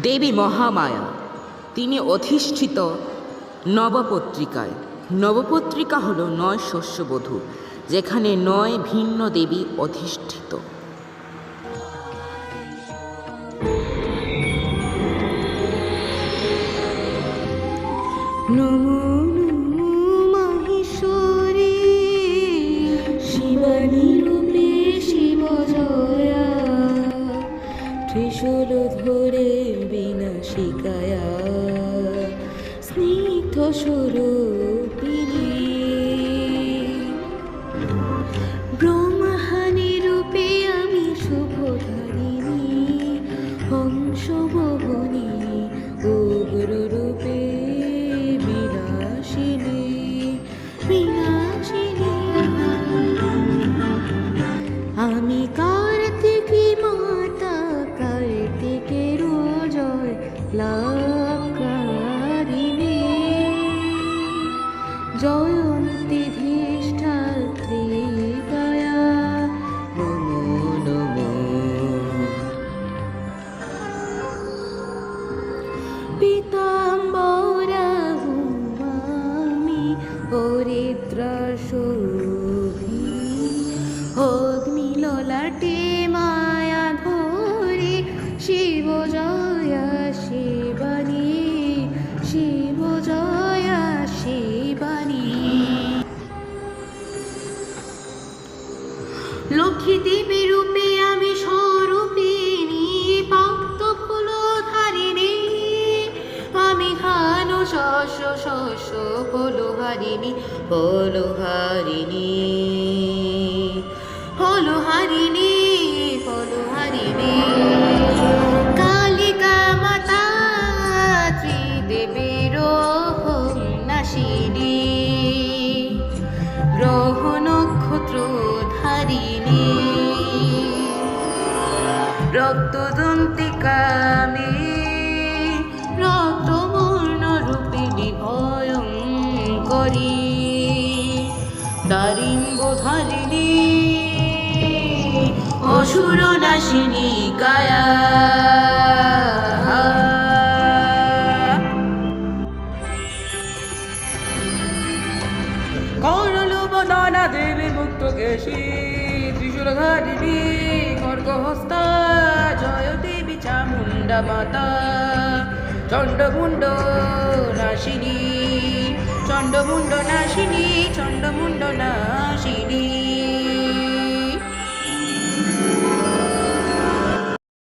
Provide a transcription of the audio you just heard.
দেবী মহামায়া তিনি অধিষ্ঠিত নবপত্রিকায়। নবপত্রিকা হল 9 শস্যবধূ, যেখানে 9 ভিন্ন দেবী অধিষ্ঠিত। নমো নমো মাহেশ্বরী শিবানী রূপে শিবজয়া, ত্রিশূল ধরে বিনাশিকায়া, স্নিগ্ধ স্বরূপিণী। ব্রহ্মাহানি রূপে আমি শুভধারিণী, হংস মোহনী উগ্র রূপে বিনাশিনী বিনাশিনী। আমি কার্তিকী মাতা, কার্তিকের জয় লাভকারিণী, জয়ন্তী ধিষ্ঠাত্রী দয়া, নমো নমো। পীতাম্বরা হুমামি হরিদ্রা শোভিনী, অগ্নি ললাটে মায়া ধরে শিব জয়া শিবানী, শিব জয়া শিবানী। লক্ষ্মী দেবী রূপে আমি স্বরূপিণী, ভক্ত ফুল ধারিণী, আমি ধান শস্য শস্য ফলহারিণী, ফলহারিণী ফলহারিণী ফলহারিণী। কালিকা মাতা ত্রিদেবীর নাশিনী, গ্রহ নক্ষত্র ধারিণী, রক্তদন্তিকা আমি, রক্তবর্ণ রূপিণী ভয়ঙ্করী, দারিঙ্গ ধারিণী, অসুর নাশিনী কায়া। করল বদনা দেবী মুক্ত কেশী, ত্রিশূল ধারিণী খড়গহস্তা, জয় দেবী চামুণ্ডা মাতা, চণ্ডমুণ্ড নাশিনী, চণ্ডমুণ্ড নাশিনী, চণ্ডমুণ্ড নাশিনী।